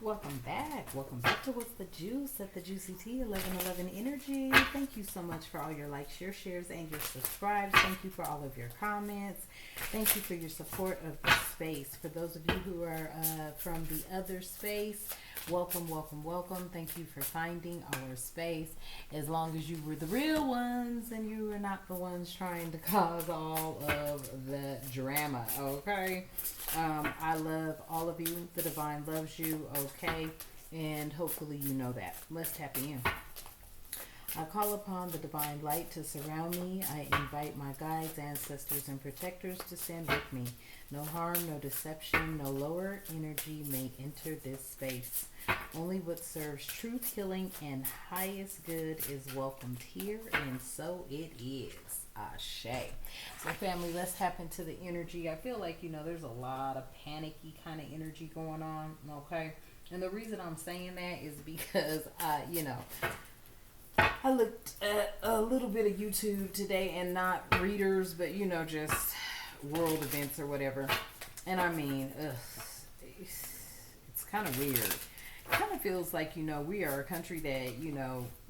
Welcome back. Welcome back to What's the Juice at the Juicy Tea 1111 Energy. Thank you so much for all your likes, your shares, and your subscribes. Thank you for all of your comments. Thank you for your support of the space. For those of you who are from the other space, welcome, welcome, welcome. Thank you for finding our space. As long as you were the real ones and you were not the ones trying to cause all of the drama, okay? I love all of you. The divine loves you, okay? And hopefully you know that. Let's tap in. I call upon the divine light to surround me. I invite my guides, ancestors, and protectors to stand with me. No harm, no deception, no lower energy may enter this space. Only what serves truth, healing, and highest good is welcomed here, and so it is. Ashe. So family, let's tap into the energy. I feel like, there's a lot of panicky kind of energy going on, okay? And the reason I'm saying that is because, I looked at a little bit of YouTube today, and not readers, but, just world events or whatever. And I mean, it's kind of weird. It kind of feels like, we are a country that,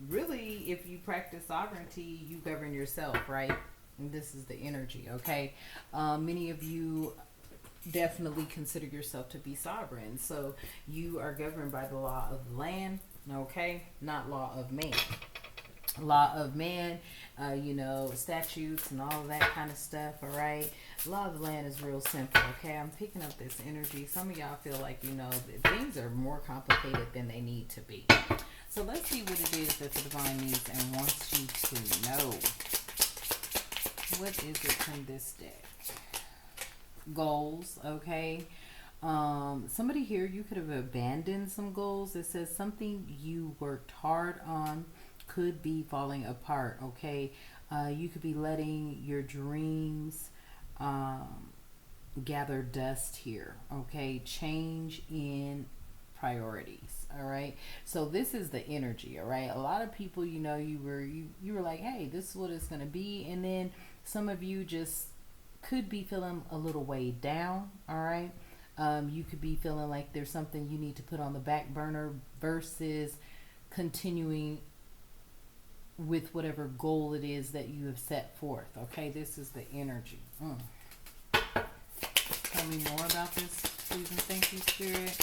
really, if you practice sovereignty, you govern yourself, right? And this is the energy, okay? Many of you definitely consider yourself to be sovereign. So you are governed by the law of the land, okay? Not law of man. Law of man, statutes and all of that kind of stuff, all right? Law of the land is real simple, okay? I'm picking up this energy. Some of y'all feel like, things are more complicated than they need to be. So let's see what it is that the divine needs and wants you to know. What is it from this deck? Goals, okay? Somebody here, you could have abandoned some goals. It says something you worked hard on could be falling apart, okay? You could be letting your dreams gather dust here, okay? Change in priorities, all right? So this is the energy, all right? A lot of people, you were like, hey, this is what it's going to be. And then some of you just could be feeling a little weighed down, all right? You could be feeling like there's something you need to put on the back burner versus continuing with whatever goal it is that you have set forth, okay? This is the energy. Tell me more about this, please and thank you, Spirit.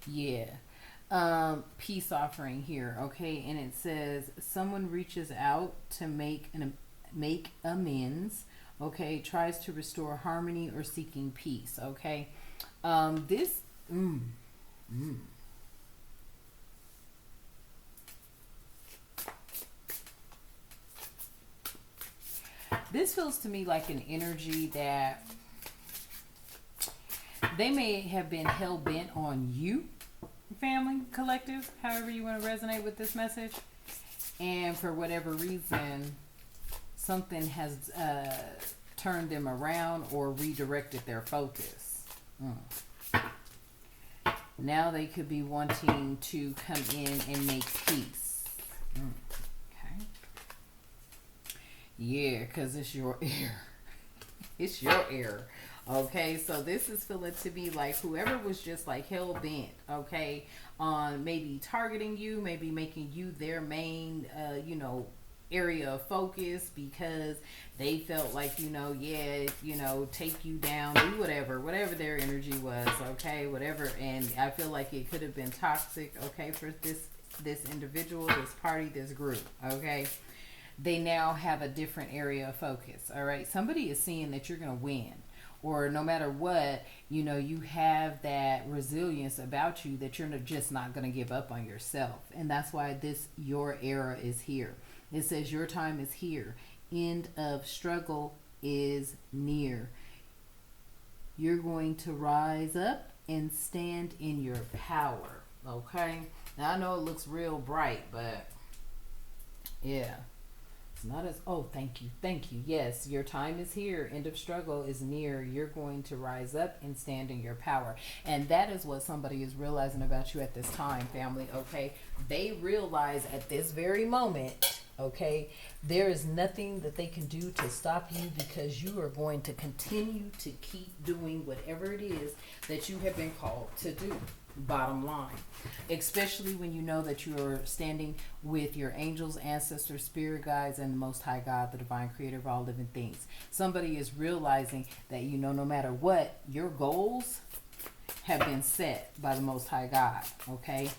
Yeah. Peace offering here, okay? And it says someone reaches out to make amends, okay? Tries to restore harmony or seeking peace, okay? This feels to me like an energy that they may have been hell-bent on you, family, collective, however you want to resonate with this message. And for whatever reason, something has turned them around or redirected their focus. Now they could be wanting to come in and make peace. Okay. Yeah, because it's your ear. It's your ear. Okay, so this is feeling to be like whoever was just like hell bent, okay, on maybe targeting you, maybe making you their main, area of focus because they felt like, take you down, do whatever their energy was, okay, whatever. And I feel like it could have been toxic, okay, for this individual, this party, this group, okay. They now have a different area of focus, all right. Somebody is seeing that you're going to win. Or no matter what, you have that resilience about you that you're just not going to give up on yourself. And that's why your era is here. It says your time is here. End of struggle is near. You're going to rise up and stand in your power. Okay? Now I know it looks real bright, but yeah. It's not as, thank you. Yes, your time is here. End of struggle is near. You're going to rise up and stand in your power. And that is what somebody is realizing about you at this time, family, okay? They realize at this very moment Okay, there is nothing that they can do to stop you, because you are going to continue to keep doing whatever it is that you have been called to do. Bottom line, especially when you know that you are standing with your angels, ancestors, spirit guides, and the Most High God, the divine creator of all living things. Somebody is realizing that, you know, no matter what, your goals have been set by the Most High God. Okay,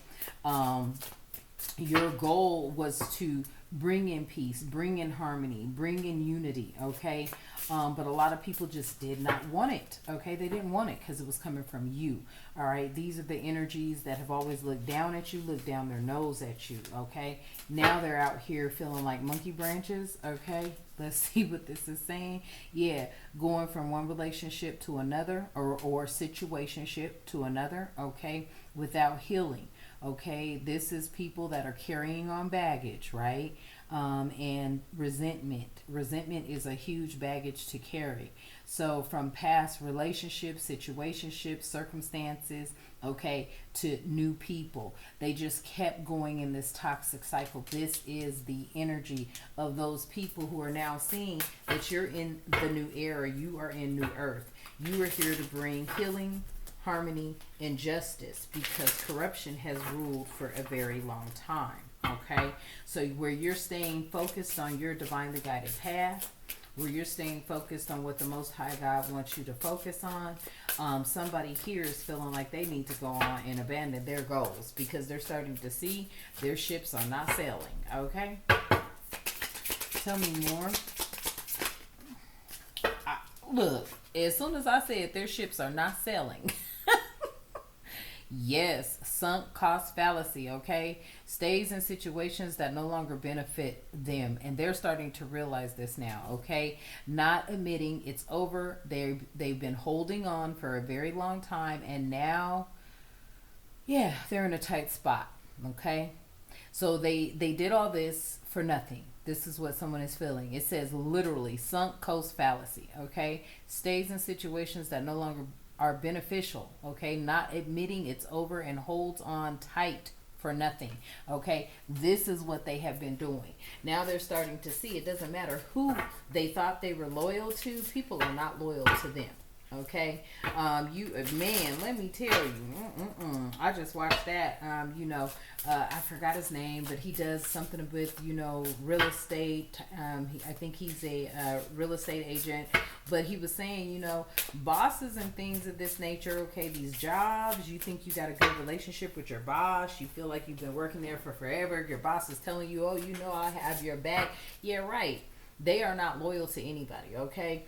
your goal was to bring in peace, bring in harmony, bring in unity. Okay, but a lot of people just did not want it. Okay, they didn't want it because it was coming from you. All right, these are the energies that have always looked down at you, looked down their nose at you. Okay, now they're out here feeling like monkey branches. Okay, let's see what this is saying. Yeah, going from one relationship to another, or situationship to another. Okay, without healing. Okay, this is people that are carrying on baggage, right? And resentment. Resentment is a huge baggage to carry. So from past relationships, situationships, circumstances, okay, to new people. They just kept going in this toxic cycle. This is the energy of those people who are now seeing that you're in the new era. You are in new earth. You are here to bring healing, harmony, and justice, because corruption has ruled for a very long time. Okay, so where you're staying focused on your divinely guided path, where you're staying focused on what the Most High God wants you to focus on, somebody here is feeling like they need to go on and abandon their goals, because they're starting to see their ships are not sailing. Okay, tell me more. Look, as soon as I said their ships are not sailing, yes, sunk cost fallacy. Okay, stays in situations that no longer benefit them, and they're starting to realize this now. Okay, not admitting it's over. They've been holding on for a very long time, and now, yeah, they're in a tight spot. Okay, so they did all this for nothing. This is what someone is feeling. It says literally sunk cost fallacy. Okay, stays in situations that no longer are beneficial. Okay, not admitting it's over and holds on tight for nothing. Okay, this is what they have been doing. Now they're starting to see it doesn't matter who they thought they were loyal to. People are not loyal to them. Okay, you man, let me tell you, I just watched that. I forgot his name, but he does something with real estate. I think he's a real estate agent. But he was saying, bosses and things of this nature. Okay, these jobs, you think you got a good relationship with your boss. You feel like you've been working there for forever. Your boss is telling you, oh, I have your back. Yeah, right. They are not loyal to anybody. Okay.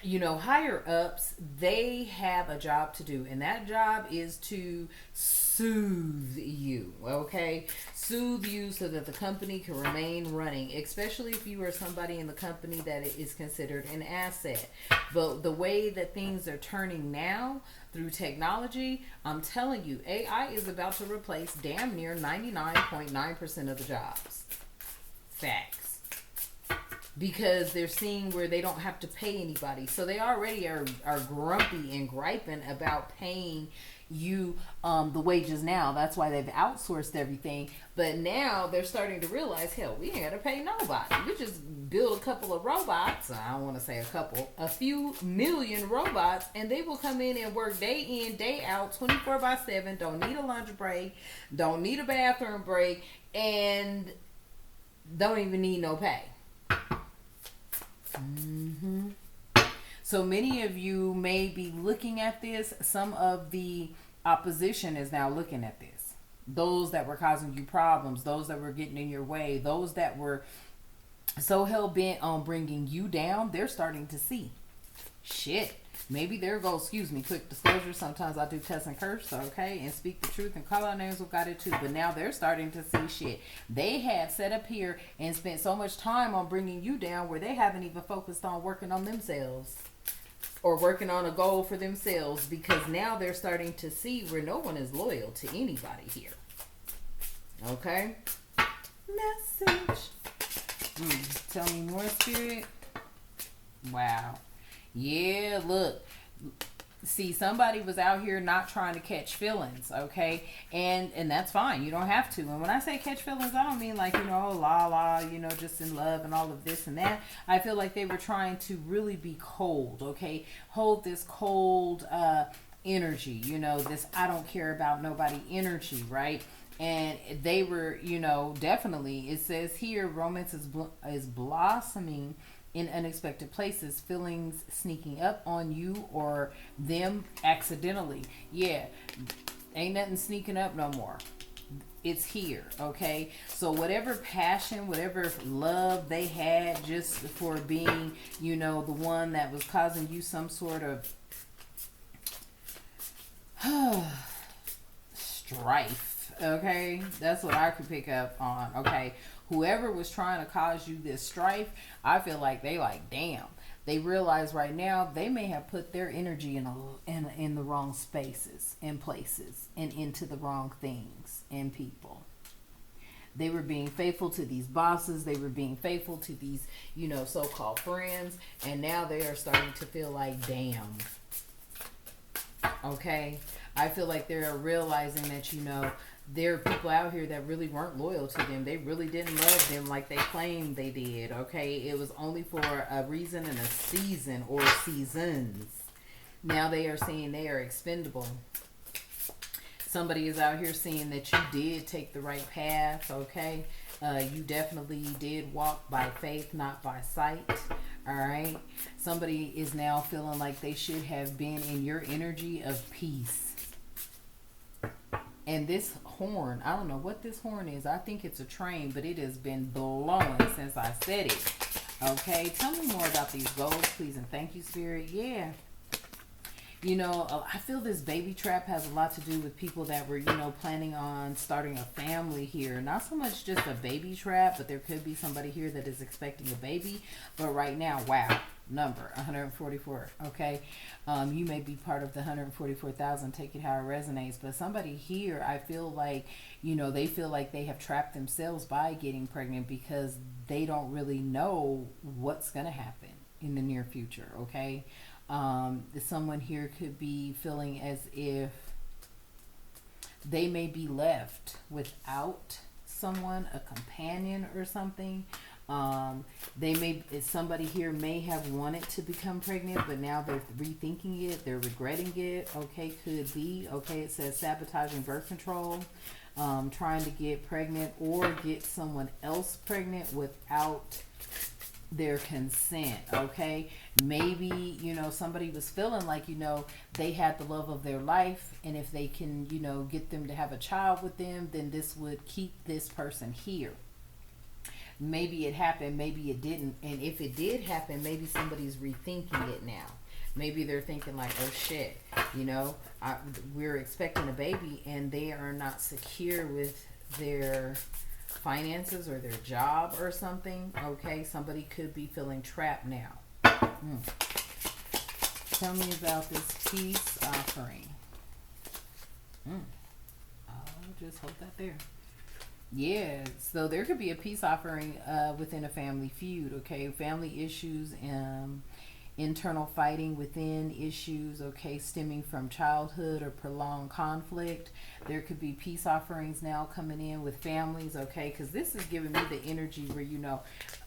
Higher ups, they have a job to do, and that job is to soothe you. Okay, soothe you so that the company can remain running, especially if you are somebody in the company that is considered an asset. But the way that things are turning now through technology, I'm telling you, AI is about to replace damn near 99.9% of the jobs. Facts. Because they're seeing where they don't have to pay anybody. So they already are grumpy and griping about paying you the wages now. That's why they've outsourced everything. But now they're starting to realize, hell, we ain't got to pay nobody. We just build a couple of robots. I don't want to say a couple. A few million robots. And they will come in and work day in, day out, 24/7. Don't need a lunch break. Don't need a bathroom break. And don't even need no pay. So many of you may be looking at this. Some of the opposition is now looking at this. Those that were causing you problems, those that were getting in your way, those that were so hell-bent on bringing you down, they're starting to see. Shit. Maybe their goal, quick disclosure, sometimes I do cuss and curse, okay, and speak the truth and call out names with God too, but now they're starting to see shit. They had set up here and spent so much time on bringing you down where they haven't even focused on working on themselves or working on a goal for themselves, because now they're starting to see where no one is loyal to anybody here. Okay? Message. Tell me more, Spirit. Wow. Yeah, look, See, somebody was out here not trying to catch feelings, okay, and that's fine. You don't have to. And when I say catch feelings, I don't mean like, la la, just in love and all of this and that. I feel like they were trying to really be cold, okay, hold this cold energy, this I don't care about nobody energy, right? And they were, definitely, it says here, romance is blossoming in unexpected places, feelings sneaking up on you or them accidentally. Yeah, ain't nothing sneaking up no more. It's here, okay? So whatever passion, whatever love they had just for being, the one that was causing you some sort of strife, okay? That's what I could pick up on, okay? Whoever was trying to cause you this strife, I feel like they like, damn. They realize right now they may have put their energy in the wrong spaces and places and into the wrong things and people. They were being faithful to these bosses. They were being faithful to these, so-called friends. And now they are starting to feel like, damn. Okay? I feel like they're realizing that, there are people out here that really weren't loyal to them. They really didn't love them like they claimed they did, okay? It was only for a reason and a season or seasons. Now they are seeing they are expendable. Somebody is out here seeing that you did take the right path, okay? You definitely did walk by faith, not by sight, all right? Somebody is now feeling like they should have been in your energy of peace. And this horn, I don't know what this horn is. I think it's a train, but it has been blowing since I said it. Okay, tell me more about these goals, please, and thank you, Spirit. Yeah. I feel this baby trap has a lot to do with people that were, planning on starting a family here. Not so much just a baby trap, but there could be somebody here that is expecting a baby. But right now, wow, number 144, okay? You may be part of the 144,000, take it how it resonates. But somebody here, I feel like, they feel like they have trapped themselves by getting pregnant because they don't really know what's going to happen in the near future, okay? Someone here could be feeling as if they may be left without someone, a companion or something. Somebody here may have wanted to become pregnant, but now they're rethinking it, they're regretting it. Okay, could be. Okay, it says sabotaging birth control, trying to get pregnant or get someone else pregnant without their consent. Okay, maybe somebody was feeling like they had the love of their life, and if they can get them to have a child with them, then this would keep this person here. Maybe it happened, maybe it didn't, and if it did happen, maybe somebody's rethinking it now. Maybe they're thinking like, oh shit, we're expecting a baby and they are not secure with their finances or their job or something. Okay, somebody could be feeling trapped now. Tell me about this peace offering. I'll just hold that there. Yeah, so there could be a peace offering within a family feud, okay? Family issues, internal fighting within issues, okay, stemming from childhood or prolonged conflict. There could be peace offerings now coming in with families, okay? Because this is giving me the energy where,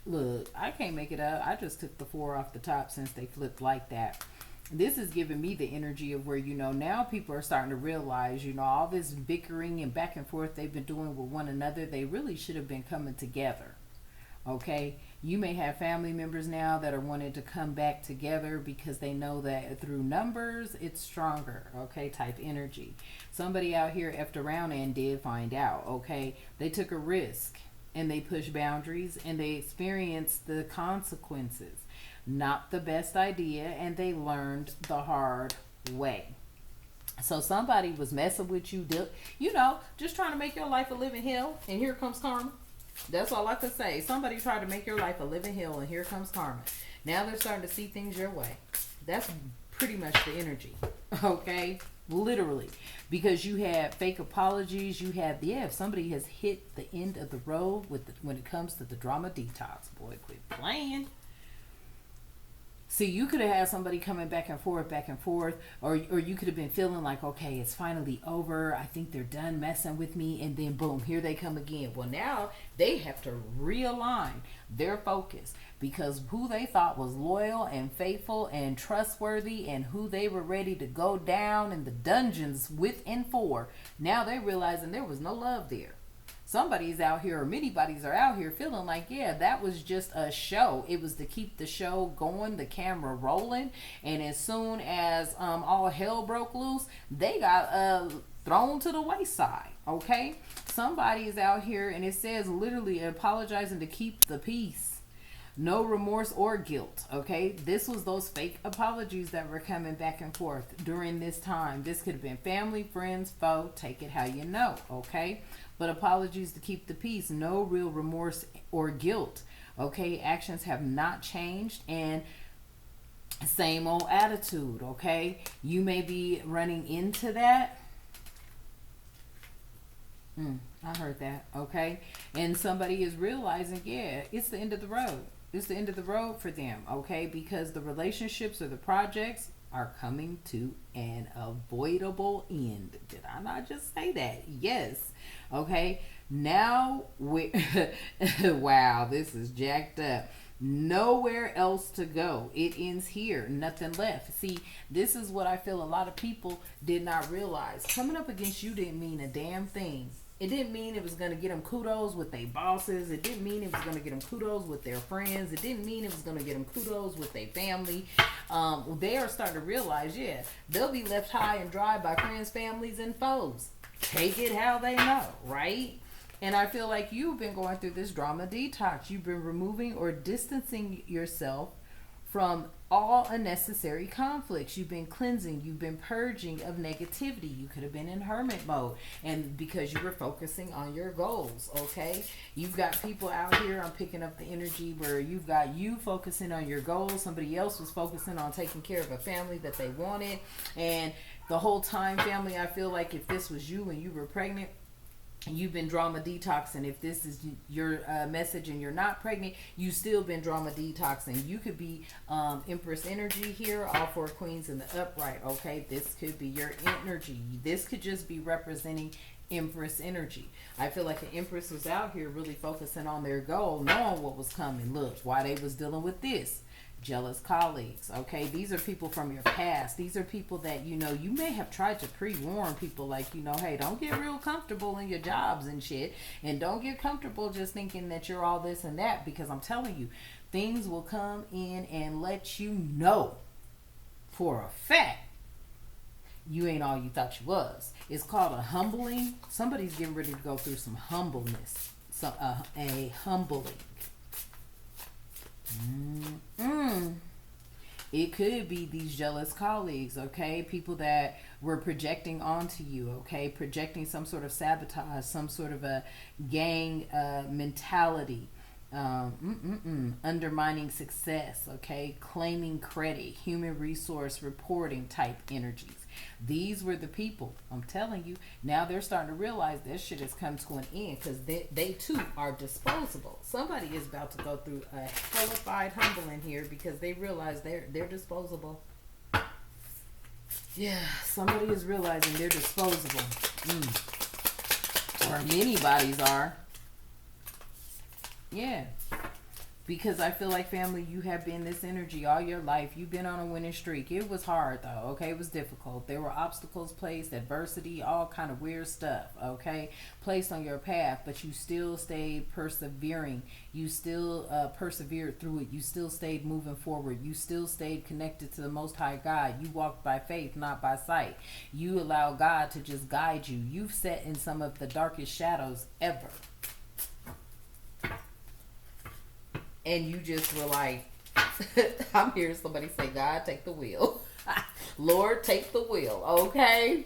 look, I can't make it up. I just took the 4 off the top since they flipped like that. This is giving me the energy of where, now people are starting to realize, all this bickering and back and forth they've been doing with one another, they really should have been coming together. Okay? You may have family members now that are wanting to come back together because they know that through numbers, it's stronger. Okay? Type energy. Somebody out here effed around and did find out. Okay? They took a risk and they pushed boundaries and they experienced the consequences. Not the best idea, and they learned the hard way. So somebody was messing with you, just trying to make your life a living hell, and here comes karma. That's all I could say. Somebody tried to make your life a living hell, and here comes karma. Now they're starting to see things your way. That's pretty much the energy, okay? Literally, because you have fake apologies. You have, if somebody has hit the end of the road when it comes to the drama detox. Boy, quit playing. See, you could have had somebody coming back and forth, or you could have been feeling like, okay, it's finally over. I think they're done messing with me, and then boom, here they come again. Well, now they have to realign their focus, because who they thought was loyal and faithful and trustworthy, and who they were ready to go down in the dungeons with and for, now they're realizing there was no love there. Somebody's out here, or many bodies are out here feeling like, yeah, that was just a show. It was to keep the show going, the camera rolling, and as soon as all hell broke loose, they got thrown to the wayside. Okay, somebody is out here, and it says literally apologizing to keep the peace. No remorse or guilt. Okay, this was those fake apologies that were coming back and forth during this time. This could have been family, friends, foe, take it how you know. Okay, but apologies to keep the peace. No real remorse or guilt. Okay, actions have not changed, and same old attitude. Okay, you may be running into that. I heard that. Okay, and somebody is realizing, yeah, it's the end of the road. It's the end of the road for them. Okay, because the relationships or the projects are coming to an avoidable end. Did I not just say that? Yes. Okay, now we wow, this is jacked up. Nowhere else to go. It ends here. Nothing left. See, this is what I feel a lot of people did not realize. Coming up against you didn't mean a damn thing. It didn't mean it was going to get them kudos with their bosses. It didn't mean it was going to get them kudos with their friends. It didn't mean it was going to get them kudos with their family. They are starting to realize, yeah, they'll be left high and dry by friends, families, and foes. Take it how they know, right? And I feel like you've been going through this drama detox. You've been removing or distancing yourself from all unnecessary conflicts. You've been cleansing. You've been purging of negativity. You could have been in hermit mode, and because you were focusing on your goals. Okay, you've got people out here. I'm picking up the energy where you've got you focusing on your goals. Somebody else was focusing on taking care of a family that they wanted, and the whole time, family, I feel like if this was you and you were pregnant, you've been drama detoxing. If this is your message and you're not pregnant, you still been drama detoxing. You could be Empress energy here, all four queens in the upright. Okay, this could be your energy. This could just be representing Empress energy. I feel like the Empress was out here really focusing on their goal, knowing what was coming. Look, why they was dealing with this. Jealous colleagues. Okay, these are people from your past. These are people that, you know, you may have tried to pre-warn people, like, you know, hey, don't get real comfortable in your jobs and shit, and don't get comfortable just thinking that you're all this and that, because I'm telling you, things will come in and let you know for a fact you ain't all you thought you was. It's called a humbling. Somebody's getting ready to go through some humbleness, a humbling. It could be these jealous colleagues, okay? People that were projecting onto you, okay? Projecting some sort of sabotage, some sort of a gang mentality. Undermining success, okay? Claiming credit, human resource reporting type energies. These were the people, I'm telling you. Now they're starting to realize this shit has come to an end, because they too are disposable. Somebody is about to go through a hellified humbling here, because they realize they're disposable. Yeah, somebody is realizing they're disposable. Or many bodies are. Yeah. Because I feel like, family, you have been this energy all your life. You've been on a winning streak. It was hard, though, okay? It was difficult. There were obstacles placed, adversity, all kind of weird stuff, okay? Placed on your path, but you still stayed persevering. You still persevered through it. You still stayed moving forward. You still stayed connected to the Most High God. You walked by faith, not by sight. You allow God to just guide you. You've sat in some of the darkest shadows ever. And you just were like, I'm hearing somebody say, God, take the wheel. Lord, take the wheel, okay?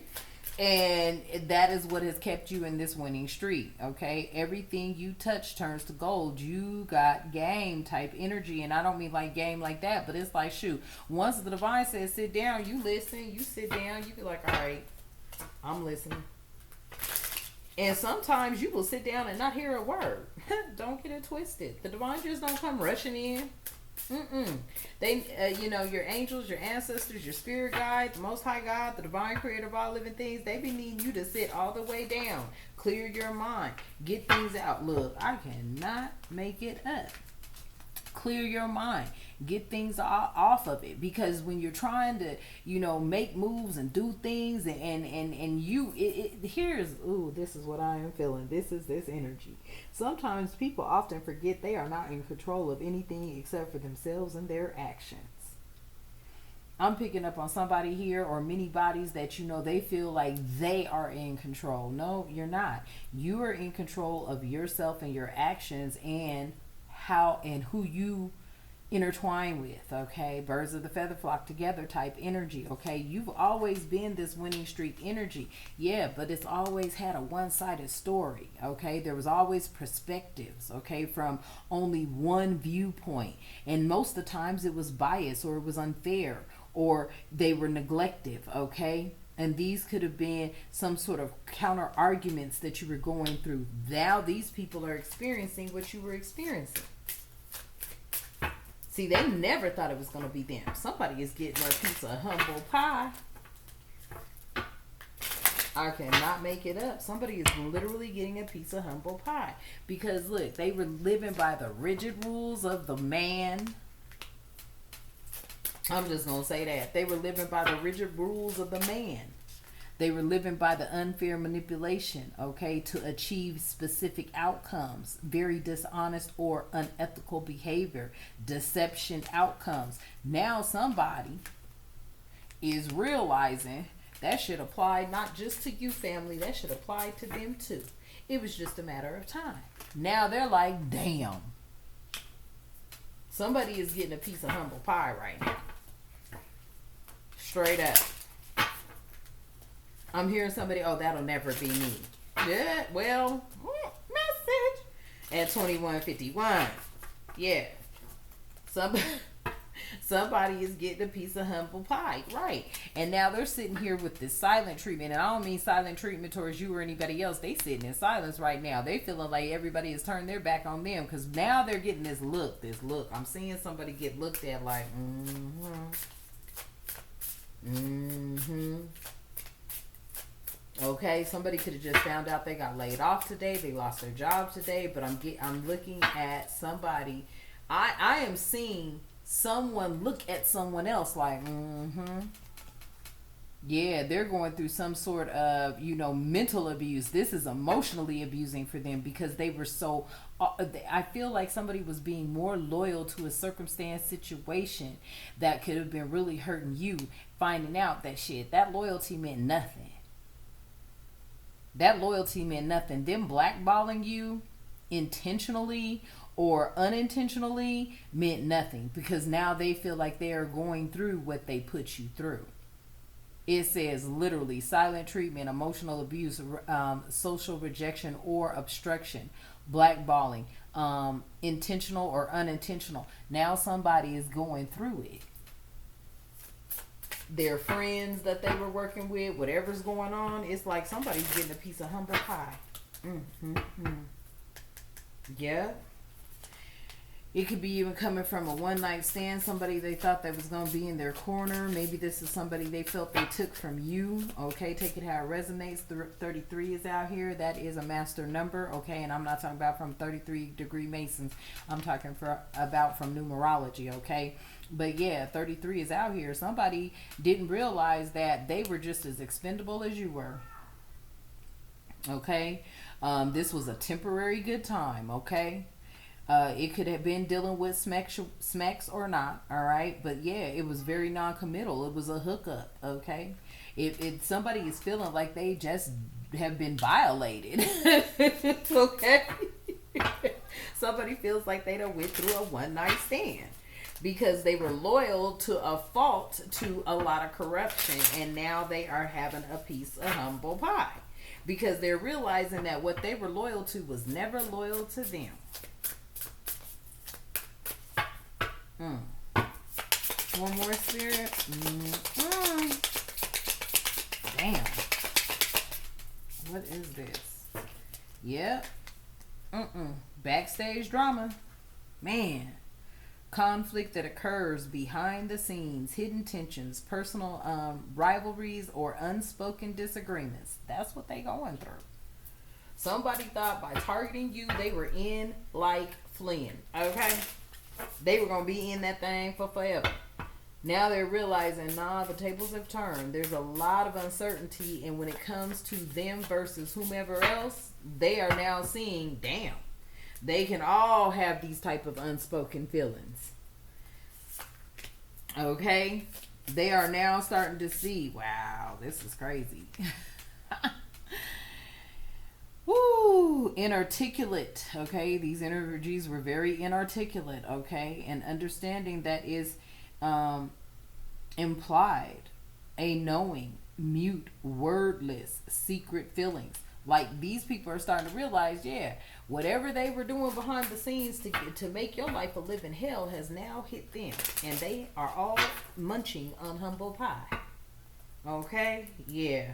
And that is what has kept you in this winning streak, okay? Everything you touch turns to gold. You got game type energy, and I don't mean like game like that, but it's like, shoot, once the divine says sit down, you listen, you sit down, you be like, all right, I'm listening. And sometimes you will sit down and not hear a word. Don't get it twisted. The divine just don't come rushing in. Mm-mm. They, your angels, your ancestors, your spirit guide, the Most High God, the divine creator of all living things, they be needing you to sit all the way down, clear your mind, get things out. Look, I cannot make it up. Clear your mind, get things off of it, because when you're trying to make moves and do things and you here's, ooh, this is what I am feeling, this is this energy. Sometimes people often forget they are not in control of anything except for themselves and their actions. I'm picking up on somebody here, or many bodies, that they feel like they are in control. No, you're not. You are in control of yourself and your actions, and how and who you intertwine with. Okay, birds of the feather flock together type energy. Okay, you've always been this winning streak energy. Yeah, but it's always had a one-sided story. Okay, there was always perspectives, okay, from only one viewpoint, and most of the times it was biased, or it was unfair, or they were neglective. Okay, and these could have been some sort of counter arguments that you were going through. Now these people are experiencing what you were experiencing. See, they never thought it was going to be them. Somebody is getting a piece of humble pie. I cannot make it up. Somebody is literally getting a piece of humble pie. Because, look, they were living by the rigid rules of the man. I'm just going to say that. They were living by the rigid rules of the man. They were living by the unfair manipulation, okay, to achieve specific outcomes. Very dishonest or unethical behavior, deception outcomes. Now somebody is realizing that should apply not just to you, family, that should apply to them too. It was just a matter of time. Now they're like, damn. Somebody is getting a piece of humble pie right now. Straight up. I'm hearing somebody, oh, that'll never be me. Yeah, well, message at 21:51. Yeah. Somebody is getting a piece of humble pie. Right. And now they're sitting here with this silent treatment. And I don't mean silent treatment towards you or anybody else. They sitting in silence right now. They feeling like everybody has turned their back on them, because now they're getting this look. I'm seeing somebody get looked at like, Okay, somebody could have just found out they got laid off today. They lost their job today. But I'm looking at somebody. I am seeing someone look at someone else like, yeah, they're going through some sort of, mental abuse. This is emotionally abusing for them, because they were so, I feel like somebody was being more loyal to a circumstance, situation that could have been really hurting you, finding out that shit, that loyalty meant nothing. That loyalty meant nothing. Them blackballing you intentionally or unintentionally meant nothing, because now they feel like they are going through what they put you through. It says literally silent treatment, emotional abuse, social rejection or obstruction, blackballing, intentional or unintentional. Now somebody is going through it. Their friends that they were working with, whatever's going on, it's like somebody's getting a piece of humble pie. Yeah. It could be even coming from a one-night stand, somebody they thought that was going to be in their corner. Maybe this is somebody they felt they took from you. Okay, take it how it resonates. 33 is out here. That is a master number. Okay, and I'm not talking about from 33-degree Masons. I'm talking about from numerology. Okay, but yeah, 33 is out here. Somebody didn't realize that they were just as expendable as you were. Okay, this was a temporary good time. Okay. It could have been dealing with smacks or not, all right? But yeah, it was very non-committal. It was a hookup, okay? If somebody is feeling like they just have been violated, okay? Somebody feels like they done went through a one-night stand because they were loyal to a fault, to a lot of corruption, and now they are having a piece of humble pie because they're realizing that what they were loyal to was never loyal to them. One more, spirit. Damn. What is this? Yep. Backstage drama. Man. conflict that occurs behind the scenes, hidden tensions, personal rivalries, or unspoken disagreements. That's what they going through. Somebody thought by targeting you, they were in like Flynn. Okay? They were going to be in that thing for forever. Now they're realizing, nah, the tables have turned. There's a lot of uncertainty, and when it comes to them versus whomever else, they are now seeing, damn, they can all have these type of unspoken feelings. Okay? They are now starting to see, wow, this is crazy. Woo! Inarticulate. Okay? These energies were very inarticulate. Okay? And understanding that is implied a knowing, mute, wordless, secret feelings. Like, these people are starting to realize, yeah, whatever they were doing behind the scenes to make your life a living hell has now hit them. And they are all munching on humble pie. Okay? Yeah.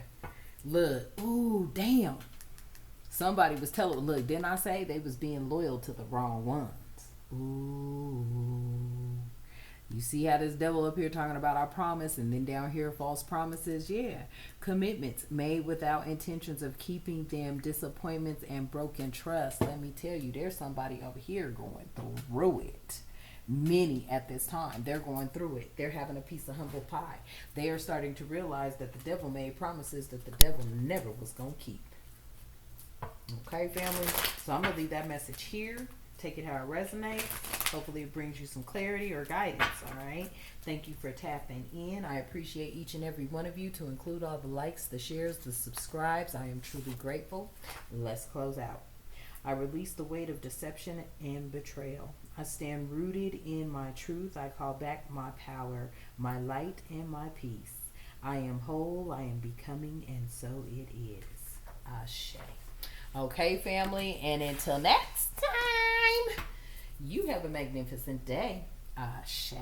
Look. Ooh, damn. Somebody was telling, look, didn't I say they was being loyal to the wrong ones? Ooh. You see how this devil up here talking about our promise, and then down here false promises? Yeah. Commitments made without intentions of keeping them, disappointments and broken trust. Let me tell you, there's somebody over here going through it. Many at this time, they're going through it. They're having a piece of humble pie. They are starting to realize that the devil made promises that the devil never was going to keep. Okay, family? So I'm going to leave that message here. Take it how it resonates. Hopefully it brings you some clarity or guidance, all right? Thank you for tapping in. I appreciate each and every one of you, to include all the likes, the shares, the subscribes. I am truly grateful. Let's close out. I release the weight of deception and betrayal. I stand rooted in my truth. I call back my power, my light, and my peace. I am whole, I am becoming, and so it is. Ashe. Okay, family, and until next time, you have a magnificent day. Ashe.